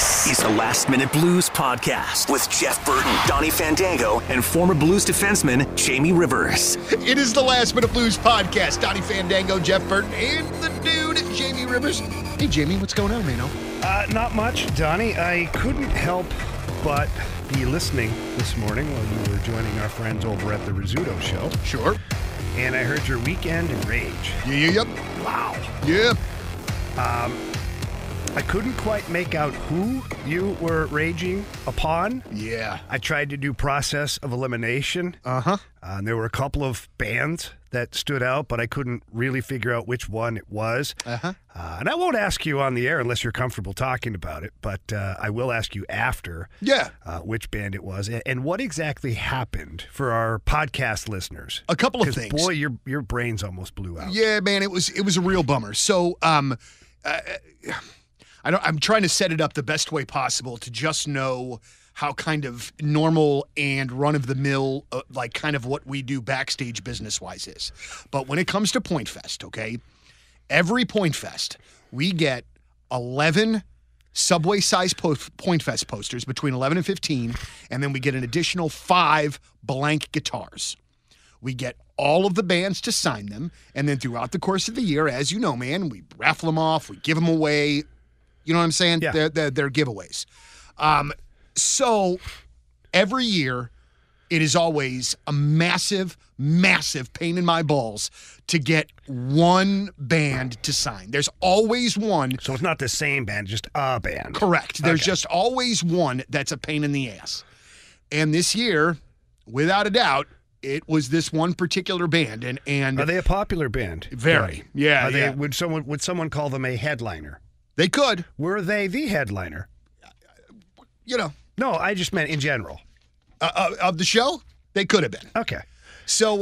This is the Last Minute Blues Podcast with Jeff Burton, Donnie Fandango, and former Blues defenseman Jamie Rivers. It is the Last Minute Blues Podcast. Donnie Fandango, Jeff Burton, and the dude, Jamie Rivers. Hey, Jamie, what's going on, Mano? Not much, Donnie. I couldn't help but be listening this morning while you were joining our friends over at the Rizzuto Show. Sure. And I heard your Weekend in Rage. Yep. Wow. Yep. I couldn't quite make out who you were raging upon. Yeah. I tried to do process of elimination. And there were a couple of bands that stood out, but I couldn't really figure out which one it was. And I won't ask you on the air unless you're comfortable talking about it, but I will ask you after which band it was and what exactly happened for our podcast listeners. A couple of things. Boy, your brains almost blew out. Yeah, man, it was a real bummer. So, I'm trying to set it up the best way possible to just know how kind of normal and run-of-the-mill, like kind of what we do backstage business-wise is. But when it comes to Point Fest, okay, every Point Fest, we get 11 Subway-sized Point Fest posters between 11 and 15, and then we get an additional 5 blank guitars. We get all of the bands to sign them, and then throughout the course of the year, as you know, man, we raffle them off, we give them away. You know what I'm saying? Yeah. They're giveaways. So every year, it is always a massive, massive pain in my balls to get one band to sign. There's always one. So it's not the same band, just a band. Correct. There's just always one that's a pain in the ass. And this year, without a doubt, it was this one particular band. And Are they a popular band? Very. Yeah. Would someone call them a headliner? They could. Were they the headliner? You know. No, I just meant in general. Of the show? They could have been. Okay. So,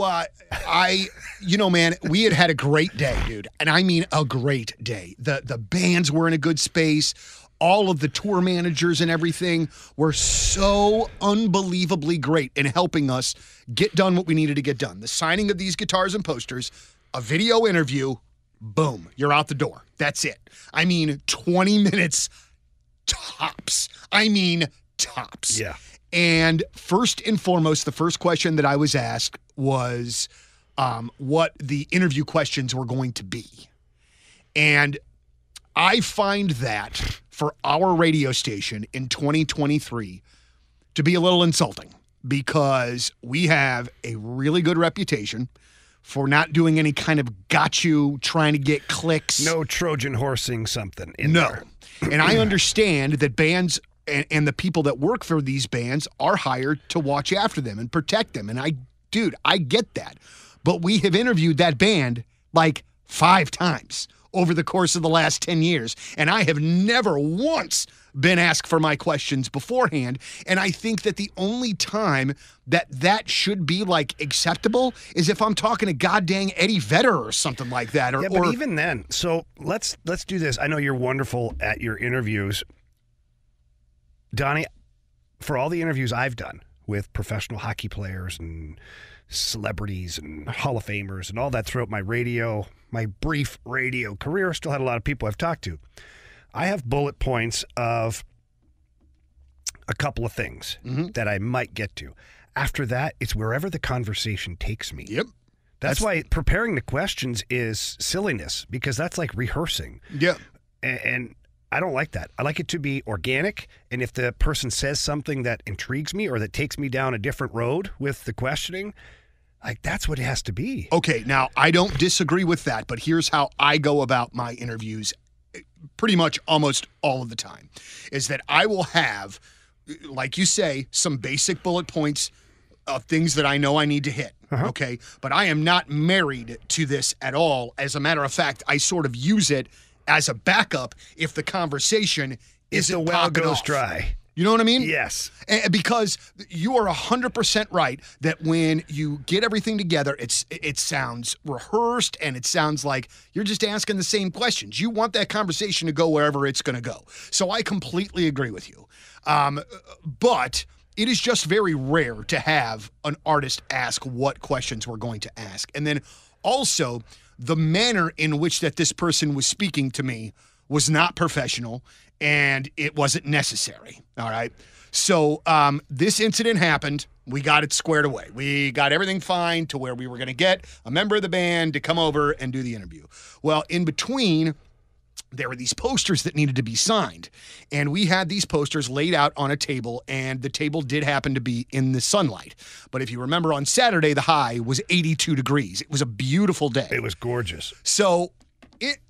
man, we had a great day, dude. And I mean a great day. The bands were in a good space. All of the tour managers and everything were so unbelievably great in helping us get done what we needed to get done. The signing of these guitars and posters, a video interview, boom, you're out the door. That's it. I mean, 20 minutes tops. Yeah. And first and foremost, the first question that I was asked was what the interview questions were going to be. And I find that for our radio station in 2023 to be a little insulting because we have a really good reputation for not doing any kind of got you, trying to get clicks. No Trojan horsing something in there. And I understand that bands and the people that work for these bands are hired to watch after them and protect them. And I get that. But we have interviewed that band like 5 times over the course of the last 10 years. And I have never once been asked for my questions beforehand. And I think that the only time that should be like acceptable is if I'm talking to goddamn Eddie Vedder or something like that. But even then, so let's do this. I know you're wonderful at your interviews. Donnie, for all the interviews I've done with professional hockey players and celebrities and Hall of Famers and all that throughout my brief radio career, still had a lot of people I've talked to. I have bullet points of a couple of things that I might get to. After that, it's wherever the conversation takes me. Yep. That's why preparing the questions is silliness, because that's like rehearsing. Yeah. And I don't like that. I like it to be organic, and if the person says something that intrigues me or that takes me down a different road with the questioning, like that's what it has to be. Okay, now I don't disagree with that, but here's how I go about my interviews pretty much almost all of the time, is that I will have, like you say, some basic bullet points of things that I know I need to hit, okay? But I am not married to this at all. As a matter of fact, I sort of use it as a backup if the conversation isn't the well popping goes off. dry. You know what I mean? Yes. Because you are 100% right that when you get everything together, it sounds rehearsed and it sounds like you're just asking the same questions. You want that conversation to go wherever it's going to go. So I completely agree with you. But it is just very rare to have an artist ask what questions we're going to ask. And then also the manner in which that this person was speaking to me was not professional, and it wasn't necessary. All right. So this incident happened. We got it squared away. We got everything fine to where we were going to get a member of the band to come over and do the interview. Well, in between, there were these posters that needed to be signed. And we had these posters laid out on a table, and the table did happen to be in the sunlight. But if you remember, on Saturday, the high was 82 degrees. It was a beautiful day. It was gorgeous. So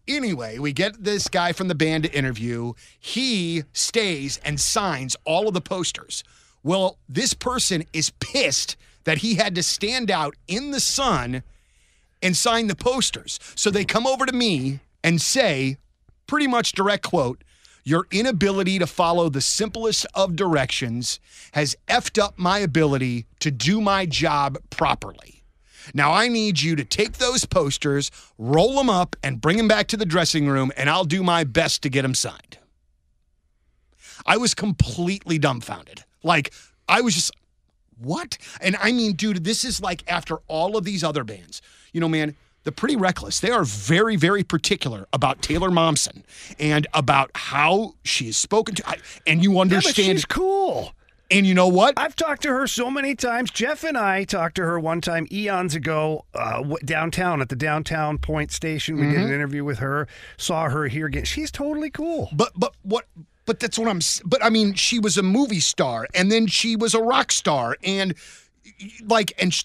anyway, we get this guy from the band to interview. He stays and signs all of the posters. Well, this person is pissed that he had to stand out in the sun and sign the posters. So they come over to me and say, pretty much direct quote, "Your inability to follow the simplest of directions has effed up my ability to do my job properly. Now I need you to take those posters, roll them up, and bring them back to the dressing room, and I'll do my best to get them signed." I was completely dumbfounded. Like, I was just, what? And I mean, dude, this is like after all of these other bands. You know, man, the Pretty Reckless, they are very, very particular about Taylor Momsen and about how she is spoken to. And you understand. Yeah, but she's cool. And you know what? I've talked to her so many times. Jeff and I talked to her one time eons ago downtown at the Downtown Point station. We did an interview with her, saw her here again. She's totally cool. But that's what but I mean, she was a movie star, and then she was a rock star, and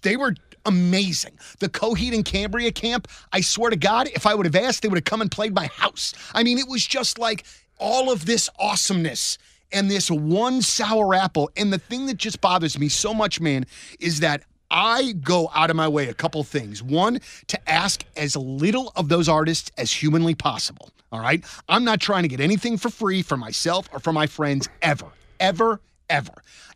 they were amazing. The Coheed and Cambria camp, I swear to God, if I would have asked, they would have come and played my house. I mean, it was just like all of this awesomeness and this one sour apple. And the thing that just bothers me so much, man, is that I go out of my way a couple things. One, to ask as little of those artists as humanly possible. All right? I'm not trying to get anything for free for myself or for my friends ever, ever, ever.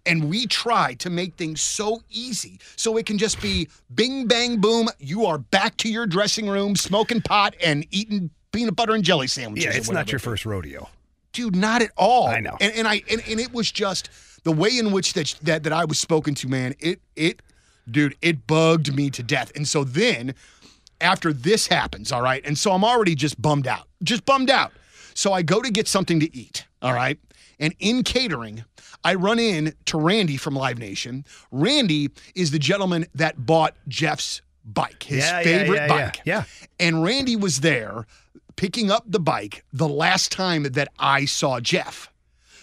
And we try to make things so easy so it can just be bing, bang, boom. You are back to your dressing room, smoking pot and eating peanut butter and jelly sandwiches. Yeah, it's not your first rodeo. Dude, not at all. I know. And it was just the way in which that I was spoken to, man. It bugged me to death. And so then after this happens, all right, and so I'm already just bummed out. So I go to get something to eat, all right? And in catering, I run in to Randy from Live Nation. Randy is the gentleman that bought Jeff's bike, his favorite bike. Yeah. And Randy was there picking up the bike the last time that I saw Jeff.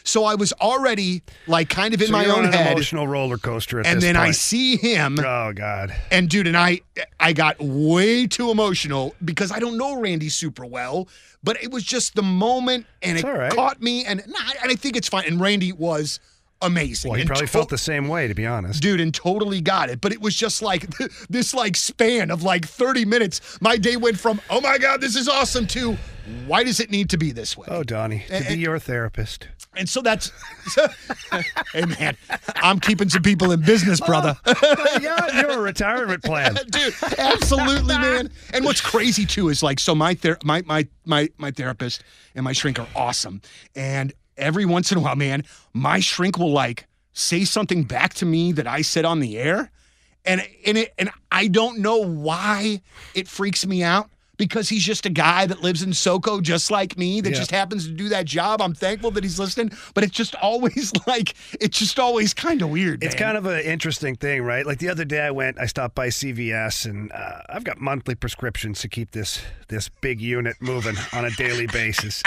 So I was already like kind of in my own head. Emotional roller coaster at and this then point. I see him. Oh God. And dude, and I got way too emotional because I don't know Randy super well, but it was just the moment and it caught me and I think it's fine. And Randy was amazing. Well, he probably felt the same way, to be honest. Dude, and totally got it. But it was just like this like span of like 30 minutes. My day went from, oh my God, this is awesome, to why does it need to be this way? Oh, Donnie, to be your therapist. And so that's, hey man, I'm keeping some people in business, brother. Yeah, you're a retirement plan. Dude, absolutely, man. And what's crazy too is like, so my therapist and my shrink are awesome. And every once in a while, man, my shrink will like say something back to me that I said on the air. And I don't know why it freaks me out. Because he's just a guy that lives in SoCo just like me that just happens to do that job. I'm thankful that he's listening, but it's just always kind of weird, man. It's kind of an interesting thing, right? Like the other day I stopped by CVS and I've got monthly prescriptions to keep this big unit moving on a daily basis.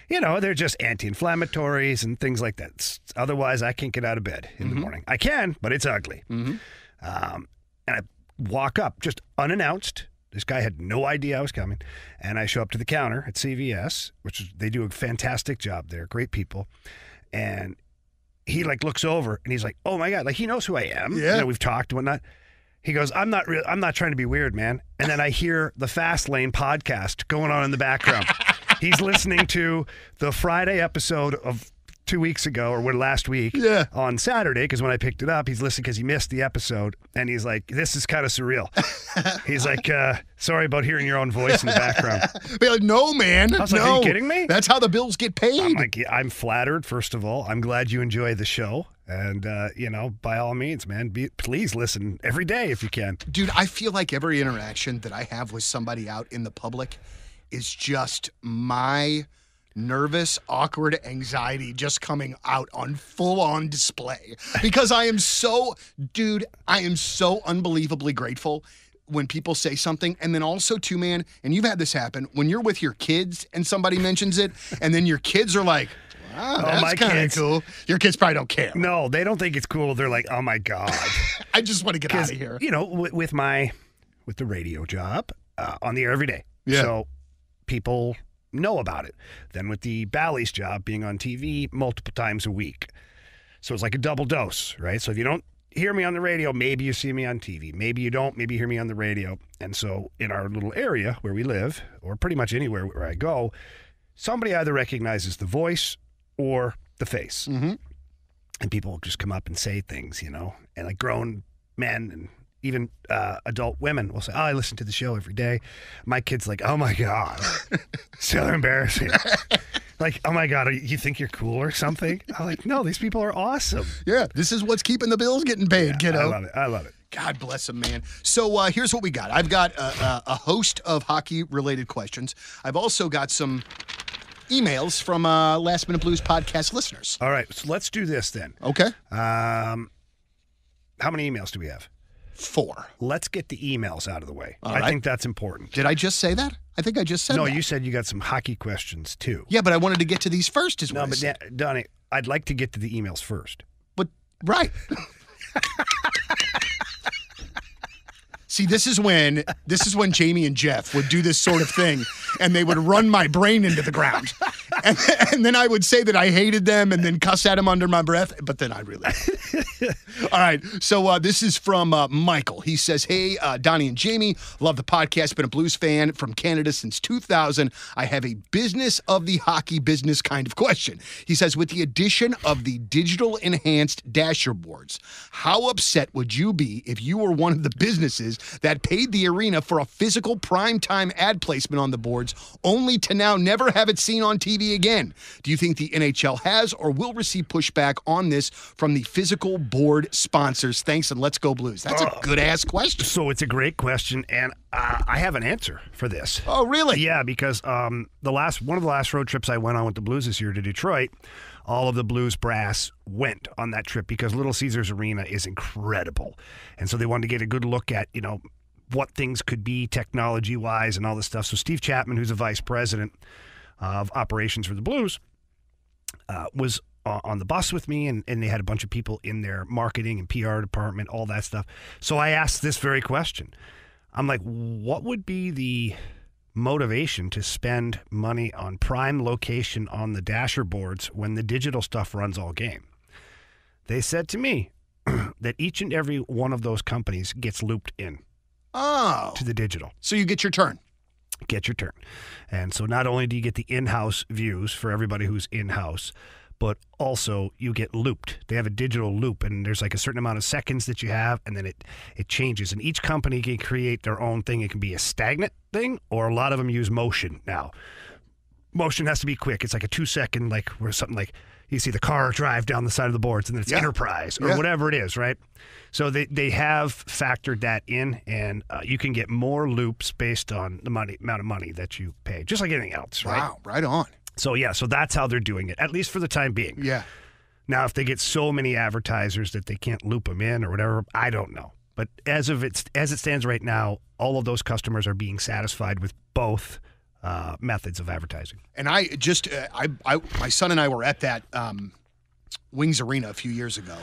They're just anti-inflammatories and things like that. Otherwise, I can't get out of bed in the morning. I can, but it's ugly. And I walk up just unannounced. This guy had no idea I was coming. And I show up to the counter at CVS, they do a fantastic job there. Great people. And he like looks over and he's like, oh my God, like he knows who I am. Yeah. We've talked and whatnot. He goes, I'm not trying to be weird, man. And then I hear the Fast Lane podcast going on in the background. He's listening to the Friday episode of 2 weeks ago or last week on Saturday, because when I picked it up, he's listening because he missed the episode, and he's like, this is kind of surreal. He's like, sorry about hearing your own voice in the background. Be like, no, man. I was like, are you kidding me? That's how the bills get paid. I'm like, I'm flattered, first of all. I'm glad you enjoy the show. And, by all means, man, please listen every day if you can. Dude, I feel like every interaction that I have with somebody out in the public, is just my nervous, awkward anxiety just coming out on full-on display because I am so unbelievably grateful when people say something. And then also too, man, and you've had this happen, when you're with your kids and somebody mentions it, and then your kids are like, wow, that's kind of cool. Your kids probably don't care. No, they don't think it's cool. They're like, oh my God. I just want to get out of here. You know, with the radio job, on the air every day. Yeah. So people know about it. Then with the Bally's job, being on TV multiple times a week. So it's like a double dose, right? So if you don't hear me on the radio, maybe you see me on TV. Maybe you don't. Maybe you hear me on the radio. And so in our little area where we live, or pretty much anywhere where I go, somebody either recognizes the voice or the face. Mm-hmm. And people will just come up and say things, you know, and like grown men and even adult women will say, oh, I listen to the show every day. My kid's like, oh my God, so embarrassing. Like, oh my God, you think you're cool or something? I'm like, no, these people are awesome. Yeah, this is what's keeping the bills getting paid, kiddo. I love it. God bless him, man. So here's what we got. I've got a host of hockey-related questions. I've also got some emails from Last Minute Blues podcast listeners. All right, so let's do this then. Okay. How many emails do we have? 4. Let's get the emails out of the way. All I right. think that's important. Did I just say that? I think I just said that. No, you said you got some hockey questions too. Yeah, but I wanted to get to these first as well. No, but Donnie, I'd like to get to the emails first. But, right. See, this is when Jamie and Jeff would do this sort of thing, and they would run my brain into the ground. And then I would say that I hated them and then cuss at them under my breath, but then I really All right, so this is from Michael. He says, hey, Donnie and Jamie, love the podcast, been a Blues fan from Canada since 2000. I have a business of the hockey business kind of question. He says, with the addition of the digital enhanced dasher boards, how upset would you be if you were one of the businesses that paid the arena for a physical primetime ad placement on the boards, only to now never have it seen on TV again? Do you think the NHL has or will receive pushback on this from the physical board sponsors? Thanks, and let's go Blues. That's a good-ass question. So it's a great question, and I have an answer for this. Oh, really? Yeah, because one of the last road trips I went on with the Blues this year to Detroit, all of the Blues brass went on that trip because Little Caesars Arena is incredible. And so they wanted to get a good look at, you know, what things could be technology-wise and all this stuff. So Steve Chapman, who's a vice president of operations for the Blues, was on the bus with me, and they had a bunch of people in their marketing and PR department, all that stuff. So I asked this very question. I'm like, what would be the motivation to spend money on prime location on the dasher boards when the digital stuff runs all game? They said to me that each and every one of those companies gets looped in to the digital. So you get your turn. Get your turn. And so not only do you get the in-house views for everybody who's in-house, but also you get looped. They have a digital loop, and there's like a certain amount of seconds that you have, and then it changes. And each company can create their own thing. It can be a stagnant thing, or a lot of them use motion now. Motion has to be quick. It's like a 2-second, like where something like you see the car drive down the side of the boards, and then it's Enterprise or whatever it is, right? So they have factored that in, and you can get more loops based on the amount of money that you pay, just like anything else, right? Wow, right on. So, yeah, so that's how they're doing it, at least for the time being. Yeah. Now, if they get so many advertisers that they can't loop them in or whatever, I don't know. But as it stands right now, all of those customers are being satisfied with both methods of advertising. And I just, my son and I were at that Wings Arena a few years ago.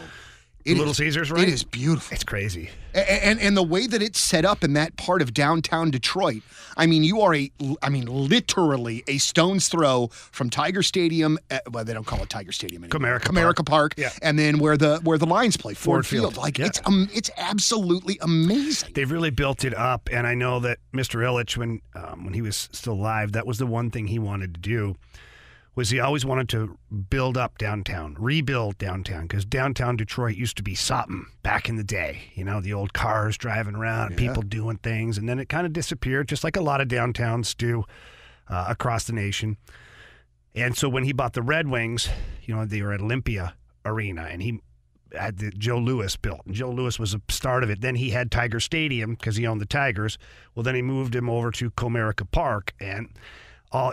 Little Caesars, right? It is beautiful. It's crazy. And the way that it's set up in that part of downtown Detroit, I mean, you are literally a stone's throw from Tiger Stadium. Well, they don't call it Tiger Stadium anymore. Comerica Park. Yeah. And then where the Lions play, Ford Field. Like it's absolutely amazing. They've really built it up, and I know that Mr. Ilitch, when he was still alive, that was the one thing he wanted to do. Was he always wanted to build up downtown, rebuild downtown, because downtown Detroit used to be something back in the day. You know, the old cars driving around, and people doing things, and then it kind of disappeared, just like a lot of downtowns do across the nation. And so when he bought the Red Wings, you know, they were at Olympia Arena, and he Joe Louis built. And Joe Louis was a start of it. Then he had Tiger Stadium because he owned the Tigers. Well, then he moved him over to Comerica Park, and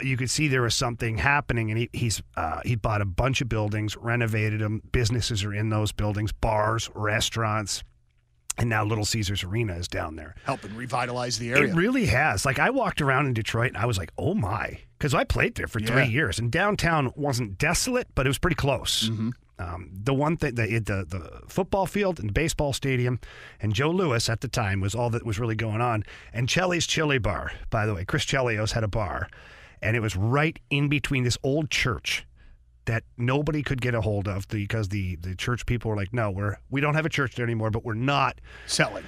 you could see there was something happening. And he bought a bunch of buildings, renovated them. Businesses are in those buildings, bars, restaurants. And now Little Caesars Arena is down there. Helping revitalize the area. It really has. Like, I walked around in Detroit, and I was like, oh, my. Because I played there for 3 years. And downtown wasn't desolate, but it was pretty close. Mm-hmm. The one thing, the football field and baseball stadium, and Joe Louis at the time was all that was really going on. And Chelly's Chili Bar, by the way. Chris Chelios had a bar. And it was right in between this old church that nobody could get a hold of because the church people were like, no, we don't have a church there anymore, but we're not selling.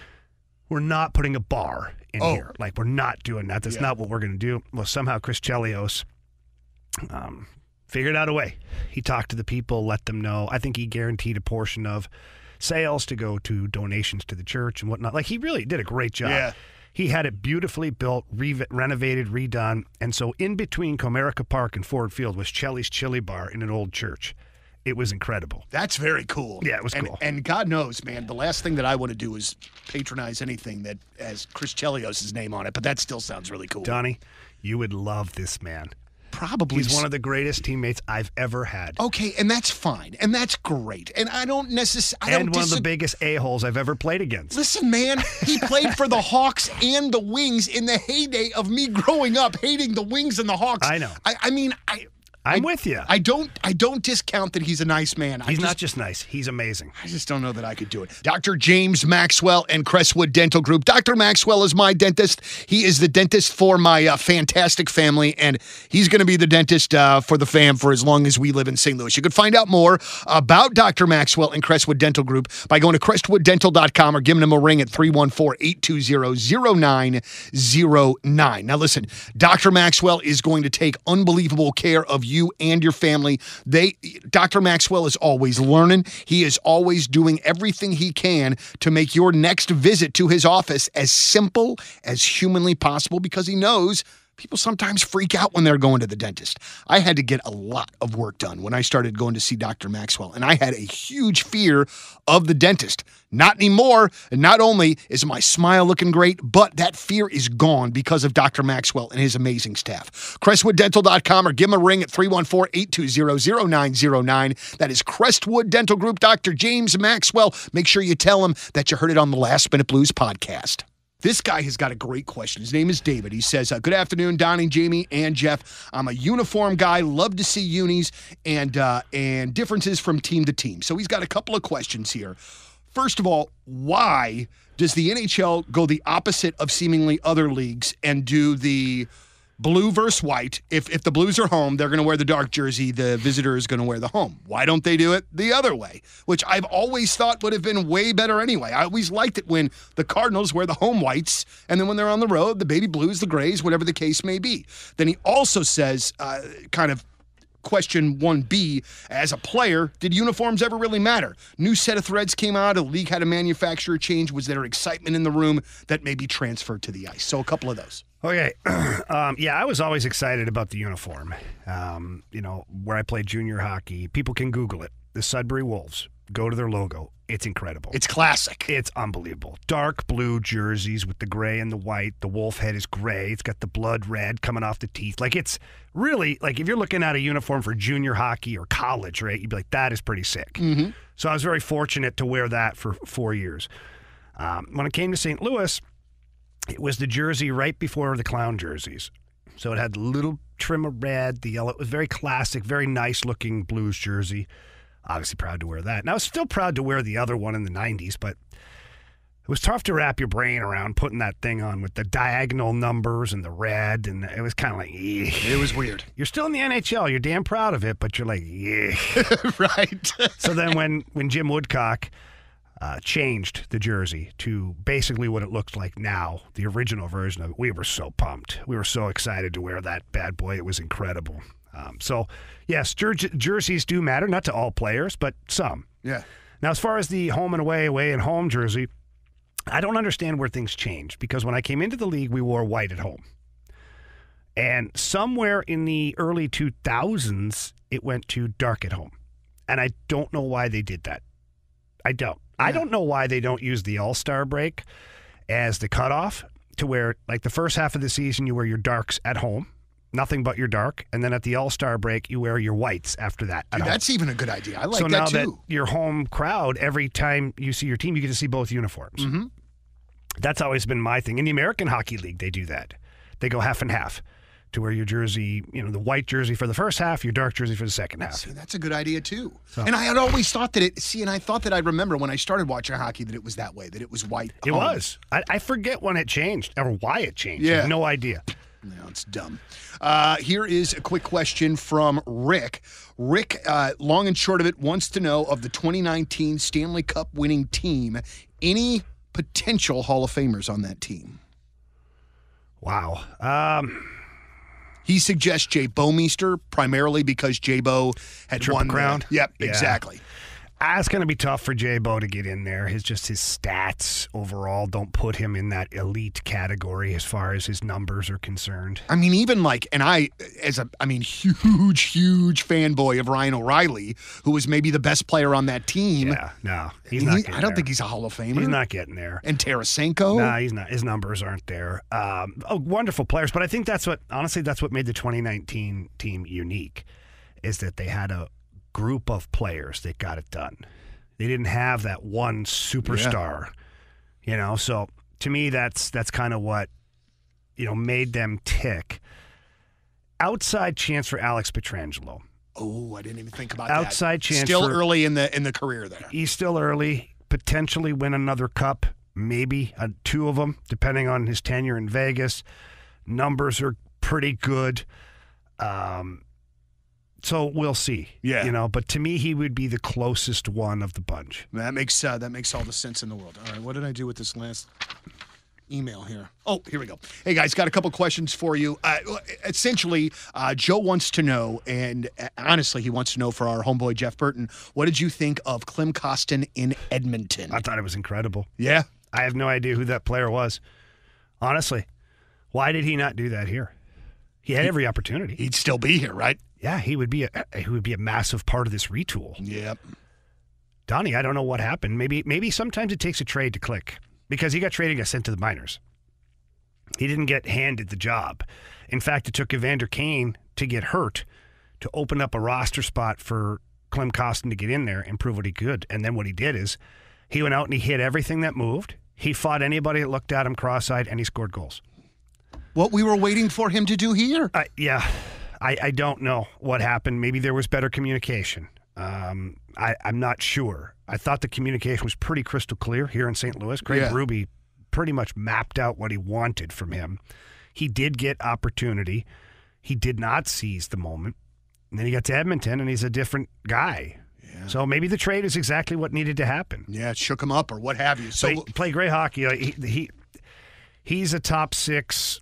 We're not putting a bar in here. Like, we're not doing that. That's not what we're going to do. Well, somehow Chris Chelios figured out a way. He talked to the people, let them know. I think he guaranteed a portion of sales to go to donations to the church and whatnot. Like, he really did a great job. Yeah. He had it beautifully built, renovated, redone. And so in between Comerica Park and Ford Field was Chelly's Chili Bar in an old church. It was incredible. That's very cool. Yeah, it was cool. And God knows, man, the last thing that I want to do is patronize anything that has Chris Chelios' name on it, but that still sounds really cool. Donnie, you would love this man. Probably. He's one of the greatest teammates I've ever had. Okay, and that's fine, and that's great. And I don't necessarily... And one of the biggest a-holes I've ever played against. Listen, man, he played for the Hawks and the Wings in the heyday of me growing up hating the Wings and the Hawks. I know. I'm with you. I don't discount that he's a nice man. He's not just nice. He's amazing. I just don't know that I could do it. Dr. James Maxwell and Crestwood Dental Group. Dr. Maxwell is my dentist. He is the dentist for my fantastic family, and he's going to be the dentist for the fam for as long as we live in St. Louis. You could find out more about Dr. Maxwell and Crestwood Dental Group by going to crestwooddental.com or giving him a ring at 314-820-0909. Now listen, Dr. Maxwell is going to take unbelievable care of you and your family. Dr. Maxwell is always learning. He is always doing everything he can to make your next visit to his office as simple as humanly possible because he knows people sometimes freak out when they're going to the dentist. I had to get a lot of work done when I started going to see Dr. Maxwell, and I had a huge fear of the dentist. Not anymore. And not only is my smile looking great, but that fear is gone because of Dr. Maxwell and his amazing staff. CrestwoodDental.com or give him a ring at 314-820-0909. That is Crestwood Dental Group, Dr. James Maxwell. Make sure you tell him that you heard it on the Last Minute Blues podcast. This guy has got a great question. His name is David. He says, good afternoon, Donnie, Jamie, and Jeff. I'm a uniform guy. Love to see unis and differences from team to team. So he's got a couple of questions here. First of all, why does the NHL go the opposite of seemingly other leagues and do the blue versus white? If the Blues are home, they're going to wear the dark jersey. The visitor is going to wear the home. Why don't they do it the other way? Which I've always thought would have been way better anyway. I always liked it when the Cardinals wear the home whites, and then when they're on the road, the baby blues, the grays, whatever the case may be. Then he also says, kind of question 1B, as a player, did uniforms ever really matter? New set of threads came out, a league had a manufacturer change. Was there excitement in the room that maybe transferred to the ice? So a couple of those. Okay. Yeah, I was always excited about the uniform. Where I played junior hockey, people can Google it. The Sudbury Wolves. Go to their logo. It's incredible. It's classic. It's unbelievable. Dark blue jerseys with the gray and the white. The wolf head is gray. It's got the blood red coming off the teeth. Like, it's really, like, if you're looking at a uniform for junior hockey or college, right, you'd be like, that is pretty sick. Mm-hmm. So I was very fortunate to wear that for 4 years. When it came to St. Louis, it was the jersey right before the clown jerseys. So it had the little trim of red, the yellow. It was very classic, very nice-looking Blues jersey. Obviously proud to wear that. And I was still proud to wear the other one in the 90s, but it was tough to wrap your brain around putting that thing on with the diagonal numbers and the red, and it was kind of like, it was weird. You're still in the NHL. You're damn proud of it, but you're like, yeah. Right. So then when Jim Woodcock changed the jersey to basically what it looks like now, the original version of it, we were so pumped. We were so excited to wear that bad boy. It was incredible. So, yes, jerseys do matter, not to all players, but some. Yeah. Now, as far as the home and away and home jersey, I don't understand where things changed because when I came into the league, we wore white at home. And somewhere in the early 2000s, it went to dark at home. And I don't know why they did that. I don't know why they don't use the All-Star break as the cutoff to where, like, the first half of the season, you wear your darks at home, nothing but your dark, and then at the All-Star break, you wear your whites after that. Dude, that's even a good idea. I like so that, too. So now that your home crowd, every time you see your team, you get to see both uniforms. Mm-hmm. That's always been my thing. In the American Hockey League, they do that. They go half and half to wear your jersey, the white jersey for the first half, your dark jersey for the second half. See, that's a good idea, too. So, and I had always thought that I thought that I'd remember when I started watching hockey that it was that way, that it was white. It was. I forget when it changed or why it changed. Yeah. I have no idea. No, it's dumb. Here is a quick question from Rick. Rick, long and short of it, wants to know of the 2019 Stanley Cup winning team, any potential Hall of Famers on that team? Wow. He suggests Jay Bouwmeester, primarily because Jay-Bo had Triple won Crown. Yep, Yeah. exactly. It's going to be tough for Jay-Bo to get in there. His stats overall don't put him in that elite category as far as his numbers are concerned. I mean, even huge fanboy of Ryan O'Reilly, who was maybe the best player on that team. Yeah, no, he's not getting I don't there. think he's a Hall of Famer. He's not getting there. And Tarasenko? No, he's not. His numbers aren't there. Wonderful players, but I think that's what made the 2019 team unique, is that they had a group of players that got it done. They didn't have that one superstar, so to me that's kind of what made them tick. Outside chance for Alex Pietrangelo. Oh, I didn't even think about Outside that. chance still early in the career there. He's still early, potentially win another cup, maybe two of them depending on his tenure in Vegas. Numbers are pretty good. So we'll see. Yeah. But to me, he would be the closest one of the bunch. That makes all the sense in the world. All right, what did I do with this last email here? Oh, here we go. Hey, guys, got a couple questions for you. Essentially, Joe wants to know, and honestly, he wants to know for our homeboy Jeff Burton, what did you think of Klim Kostin in Edmonton? I thought it was incredible. Yeah? I have no idea who that player was. Honestly, why did he not do that here? He had every opportunity. He'd still be here, right? Yeah, he would be a massive part of this retool. Yep. Donnie, I don't know what happened. Maybe sometimes it takes a trade to click, because he got traded and got sent to the minors. He didn't get handed the job. In fact, it took Evander Kane to get hurt to open up a roster spot for Klim Kostin to get in there and prove what he could. And then what he did is he went out and he hit everything that moved. He fought anybody that looked at him cross-eyed, and he scored goals. What we were waiting for him to do here? Yeah. I don't know what happened. Maybe there was better communication. I'm not sure. I thought the communication was pretty crystal clear here in St. Louis. Craig Berube pretty much mapped out what he wanted from him. He did get opportunity. He did not seize the moment. And then he got to Edmonton, and he's a different guy. Yeah. So maybe the trade is exactly what needed to happen. Yeah, it shook him up or what have you. So play great hockey. He's a top 6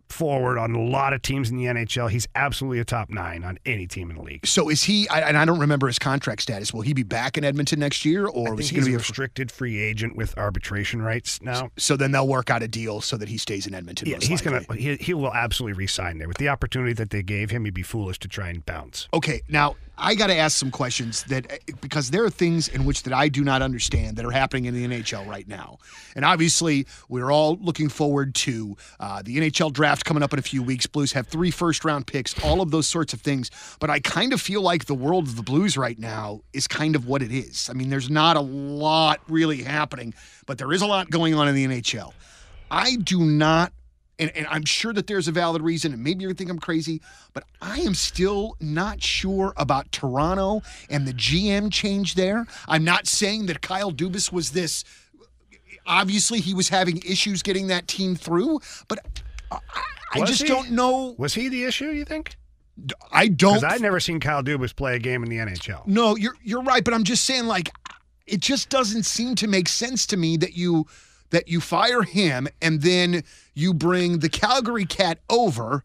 forward on a lot of teams in the NHL. He's absolutely a top 9 on any team in the league. So is he, and I don't remember his contract status, will he be back in Edmonton next year, or is he going to be a restricted free agent with arbitration rights now? So then they'll work out a deal so that he stays in Edmonton. Yeah, he will absolutely re-sign there. With the opportunity that they gave him, he'd be foolish to try and bounce. Okay, now I got to ask some questions because there are things in which that I do not understand that are happening in the NHL right now. And obviously, we're all looking forward to the NHL draft coming up in a few weeks. Blues have 3 first-round picks, all of those sorts of things. But I kind of feel like the world of the Blues right now is kind of what it is. I mean, there's not a lot really happening, but there is a lot going on in the NHL. I do not, and I'm sure that there's a valid reason, and maybe you think I'm crazy, but I am still not sure about Toronto and the GM change there. I'm not saying that Kyle Dubas was this. Obviously, he was having issues getting that team through, but I just don't know. Was he the issue, you think? I don't. Because I've never seen Kyle Dubas play a game in the NHL. No, you're right, but I'm just saying, like, it just doesn't seem to make sense to me that you fire him and then you bring the Calgary Cat over.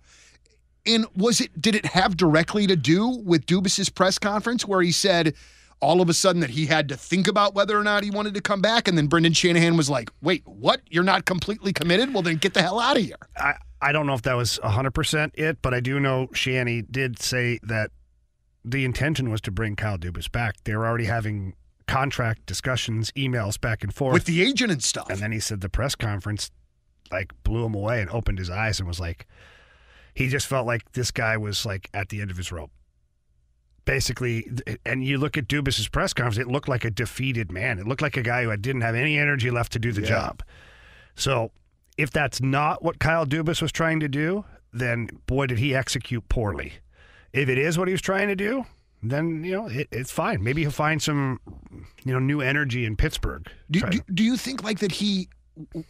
And did it have directly to do with Dubas's press conference where he said all of a sudden that he had to think about whether or not he wanted to come back, and then Brendan Shanahan was like, wait, what? You're not completely committed? Well, then get the hell out of here. I don't know if that was 100% it, but I do know Shanny did say that the intention was to bring Kyle Dubas back. They were already having contract discussions, emails back and forth. With the agent and stuff. And then he said the press conference like blew him away and opened his eyes and was like, he just felt like this guy was like at the end of his rope. Basically, and you look at Dubas's press conference, it looked like a defeated man. It looked like a guy who didn't have any energy left to do the job. So if that's not what Kyle Dubas was trying to do, then boy, did he execute poorly. If it is what he was trying to do, then, it's fine. Maybe he'll find some, new energy in Pittsburgh. Do you think like that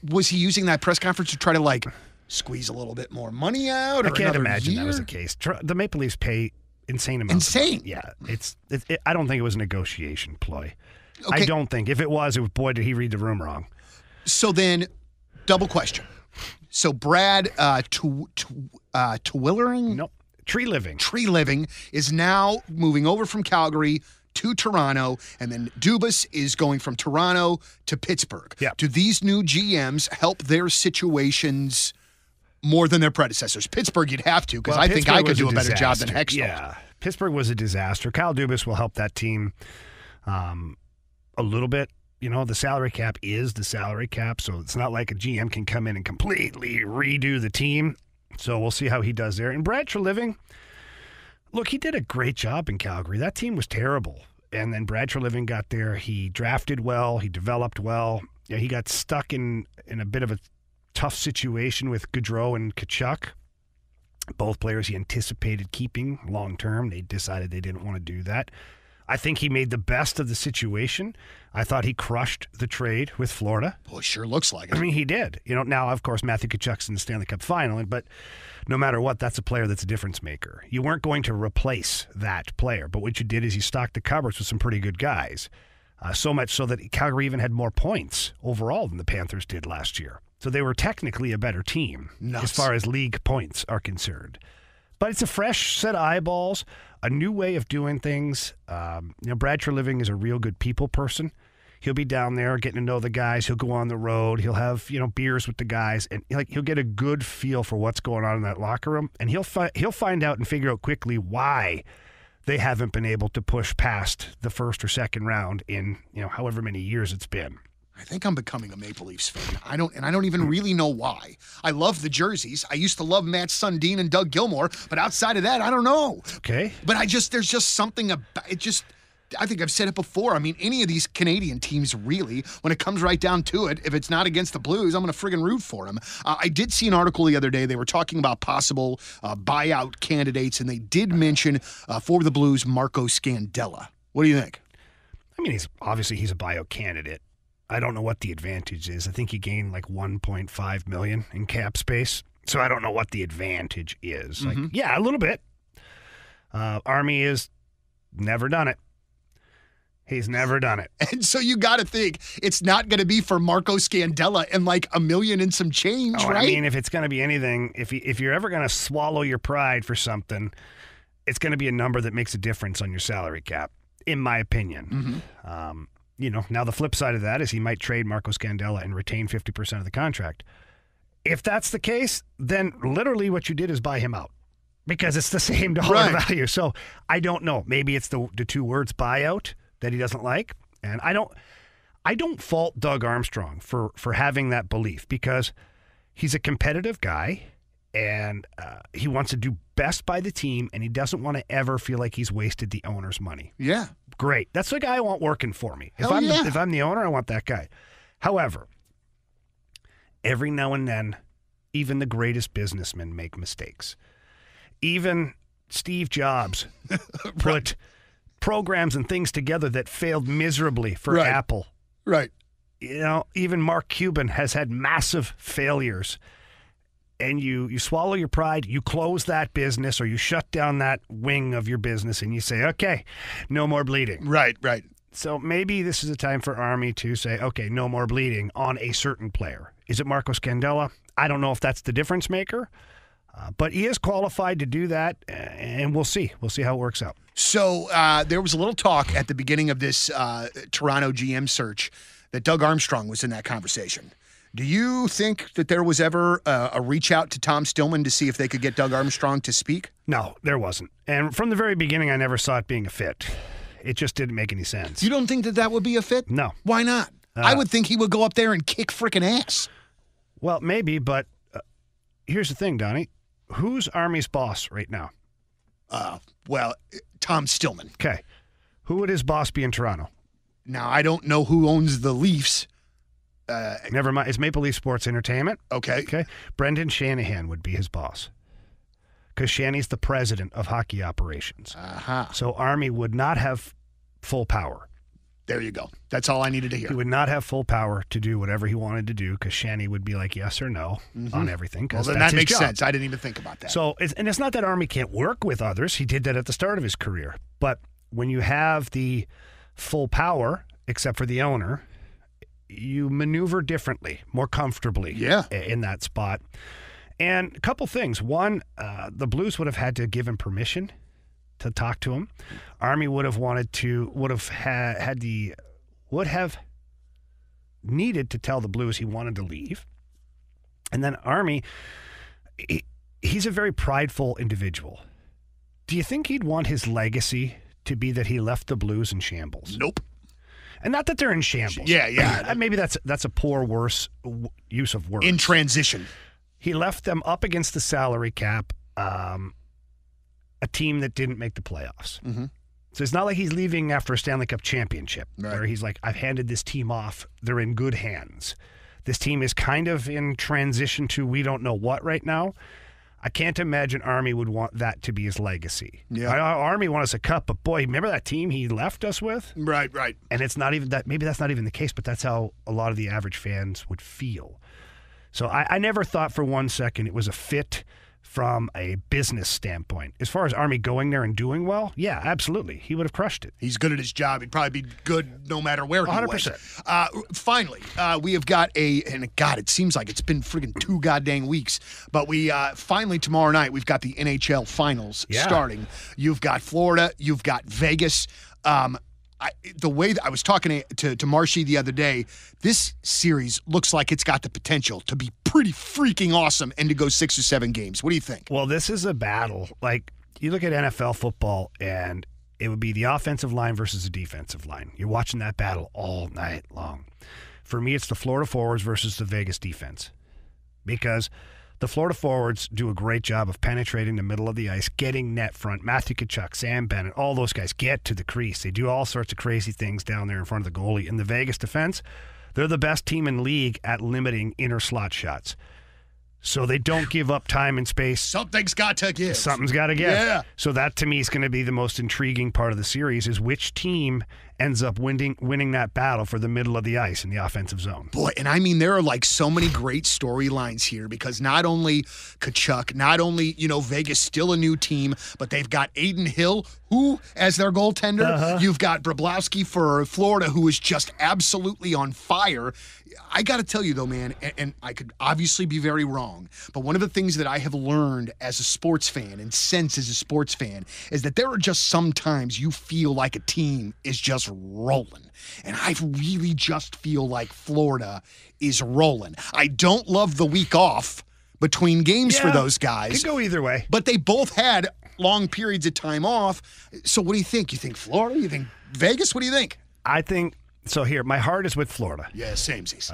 was he using that press conference to try to like squeeze a little bit more money out? Or I can't imagine year? That was the case. The Maple Leafs pay insane amounts. Insane. Yeah. I don't think it was a negotiation ploy. Okay. I don't think. If it was, boy, did he read the room wrong. So then, double question. So Brad Twillering? Nope. Tree Living is now moving over from Calgary to Toronto, and then Dubas is going from Toronto to Pittsburgh. Yeah. Do these new GMs help their situations more than their predecessors? Pittsburgh, you'd have to, because I think I could do a better job than Hextall. Yeah, Pittsburgh was a disaster. Kyle Dubas will help that team a little bit. The salary cap is the salary cap, so it's not like a GM can come in and completely redo the team. So we'll see how he does there. And Brad Treliving, look, he did a great job in Calgary. That team was terrible. And then Brad Treliving got there. He drafted well. He developed well. Yeah, he got stuck in a bit of a tough situation with Gaudreau and Tkachuk. Both players he anticipated keeping long term. They decided they didn't want to do that. I think he made the best of the situation. I thought he crushed the trade with Florida. Boy, sure looks like it. I mean, he did. Now, of course, Matthew Tkachuk's in the Stanley Cup final, but no matter what, that's a player that's a difference maker. You weren't going to replace that player, but what you did is you stocked the cupboards with some pretty good guys. So much so that Calgary even had more points overall than the Panthers did last year. So they were technically a better team as far as league points are concerned. But it's a fresh set of eyeballs, a new way of doing things. Brad Treliving is a real good people person. He'll be down there getting to know the guys. He'll go on the road. He'll have beers with the guys, and he'll get a good feel for what's going on in that locker room. And he'll find out and figure out quickly why they haven't been able to push past the first or second round in however many years it's been. I think I'm becoming a Maple Leafs fan. I don't even really know why. I love the jerseys. I used to love Matt Sundin and Doug Gilmour, but outside of that, I don't know. Okay. But there's just something about it. I think I've said it before. I mean, any of these Canadian teams, really, when it comes right down to it, if it's not against the Blues, I'm going to friggin' root for them. I did see an article the other day. They were talking about possible buyout candidates, and they did mention for the Blues Marco Scandella. What do you think? I mean, he's a buyout candidate. I don't know what the advantage is. I think he gained like $1.5 million in cap space. So I don't know what the advantage is. Mm-hmm. A little bit. Army has never done it. He's never done it. And so you got to think it's not going to be for Marco Scandella and like $1 million and some change, right? I mean, if it's going to be anything, if you're ever going to swallow your pride for something, it's going to be a number that makes a difference on your salary cap, in my opinion. Mm-hmm. Now the flip side of that is he might trade Marco Scandella and retain 50% of the contract. If that's the case, then literally what you did is buy him out because it's the same dollar value. So I don't know. Maybe it's the two words buyout that he doesn't like. And I don't fault Doug Armstrong for having that belief because he's a competitive guy and he wants to do best by the team and he doesn't want to ever feel like he's wasted the owner's money. Yeah. Great. That's the guy I want working for me. If I'm the owner, I want that guy. However, every now and then, even the greatest businessmen make mistakes. Even Steve Jobs put programs and things together that failed miserably for Apple. Right. Even Mark Cuban has had massive failures. And you swallow your pride, you close that business or you shut down that wing of your business and you say, okay, no more bleeding. Right. So maybe this is a time for Army to say, okay, no more bleeding on a certain player. Is it Marco Scandella? I don't know if that's the difference maker, but he is qualified to do that, and we'll see. We'll see how it works out. So there was a little talk at the beginning of this Toronto GM search that Doug Armstrong was in that conversation. Do you think that there was ever a reach out to Tom Stillman to see if they could get Doug Armstrong to speak? No, there wasn't. And from the very beginning, I never saw it being a fit. It just didn't make any sense. You don't think that would be a fit? No. Why not? I would think he would go up there and kick freaking ass. Well, maybe, but here's the thing, Donnie. Who's Army's boss right now? Well, Tom Stillman. Okay. Who would his boss be in Toronto? Now, I don't know who owns the Leafs. Never mind. It's Maple Leaf Sports Entertainment. Okay. Okay. Brendan Shanahan would be his boss because Shanny's the president of hockey operations. So Army would not have full power. There you go. That's all I needed to hear. He would not have full power to do whatever he wanted to do because Shanny would be like yes or no on everything. Well, then that's that makes his job. sense. I didn't even think about that. So, it's not that Army can't work with others. He did that at the start of his career. But when you have the full power, except for the owner, you maneuver differently, more comfortably in that spot. And a couple things. One, the Blues would have had to give him permission to talk to him. Army would have needed to tell the Blues he wanted to leave. And then Army, he's a very prideful individual. Do you think he'd want his legacy to be that he left the Blues in shambles? Nope. And not that they're in shambles. Yeah. Maybe that's a poor, worse use of words. In transition. He left them up against the salary cap, a team that didn't make the playoffs. Mm-hmm. So it's not like he's leaving after a Stanley Cup championship, where he's like, I've handed this team off. They're in good hands. This team is kind of in transition to we don't know what right now. I can't imagine Army would want that to be his legacy. Yeah. Army won us a cup, but boy, remember that team he left us with? Right. And it's not even that. Maybe that's not even the case, but that's how a lot of the average fans would feel. So I never thought for one second it was a fit from a business standpoint. As far as Army going there and doing well, yeah, absolutely. He would have crushed it. He's good at his job. He'd probably be good no matter where he 100%. went. Finally, we have got it seems like it's been friggin' 2 goddamn weeks, but we finally tomorrow night, we've got the NHL Finals starting. You've got Florida. You've got Vegas. The way that I was talking to Marshy the other day, this series looks like it's got the potential to be pretty freaking awesome and to go 6 or 7 games. What do you think? Well, this is a battle. Like, you look at NFL football, and it would be the offensive line versus the defensive line. You're watching that battle all night long. For me, it's the Florida forwards versus the Vegas defense because the Florida forwards do a great job of penetrating the middle of the ice, getting net front. Matthew Tkachuk, Sam Bennett, all those guys get to the crease. They do all sorts of crazy things down there in front of the goalie. In the Vegas defense, they're the best team in league at limiting inner slot shots. So they don't give up time and space. Something's got to give. Something's got to give. Yeah. So that, to me, is going to be the most intriguing part of the series is which team ends up winning that battle for the middle of the ice in the offensive zone. Boy, and I mean, there are like so many great storylines here because not only Tkachuk, not only, Vegas still a new team, but they've got Aiden Hill, who, as their goaltender, you've got Bobrovsky for Florida, who is just absolutely on fire. I got to tell you, though, man, and I could obviously be very wrong, but one of the things that I have learned as a sports fan and sense as a sports fan is that there are just sometimes you feel like a team is just rolling. And I really just feel like Florida is rolling. I don't love the week off between games for those guys. Could go either way. But they both had long periods of time off. So what do you think? You think Florida? You think Vegas? What do you think? I think, so here, my heart is with Florida. Yeah, samesies.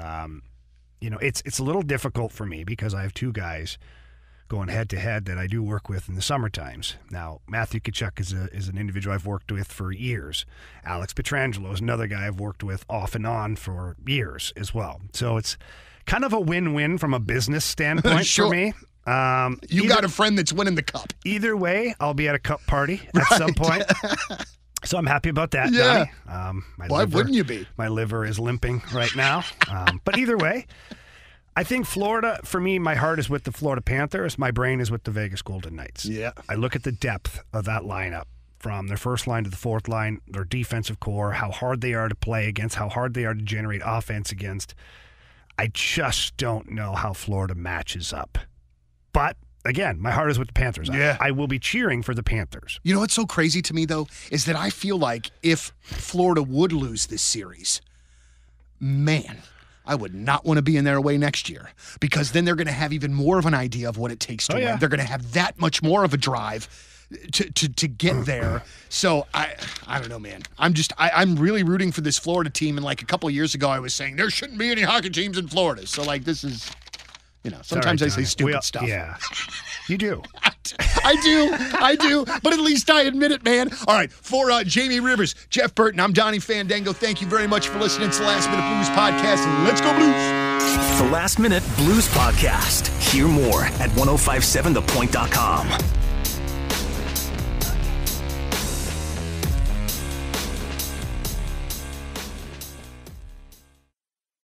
It's a little difficult for me because I have 2 guys going head-to-head that I do work with in the summer times. Now, Matthew Tkachuk is an individual I've worked with for years. Alex Pietrangelo is another guy I've worked with off and on for years as well. So it's kind of a win-win from a business standpoint for me. You got a friend that's winning the cup. Either way, I'll be at a cup party at some point. So I'm happy about that, yeah. Donnie. Why wouldn't you be? My liver is limping right now. But either way, I think Florida, for me, my heart is with the Florida Panthers. My brain is with the Vegas Golden Knights. Yeah. I look at the depth of that lineup from their first line to the fourth line, their defensive core, how hard they are to play against, how hard they are to generate offense against. I just don't know how Florida matches up. But again, my heart is with the Panthers. Yeah. I will be cheering for the Panthers. You know what's so crazy to me, though, is that I feel like if Florida would lose this series, man, I would not want to be in their way next year because then they're going to have even more of an idea of what it takes to win. Yeah. They're going to have that much more of a drive. to get there. So I don't know, man. I'm really rooting for this Florida team. And like a couple of years ago, I was saying there shouldn't be any hockey teams in Florida. So like this is, sometimes I say stupid stuff. Yeah, you do. I do. But at least I admit it, man. All right, for Jamie Rivers, Jeff Burton, I'm Donnie Fandango. Thank you very much for listening to the Last Minute Blues podcast. Let's go Blues. The Last Minute Blues Podcast. Hear more at 1057thepoint.com.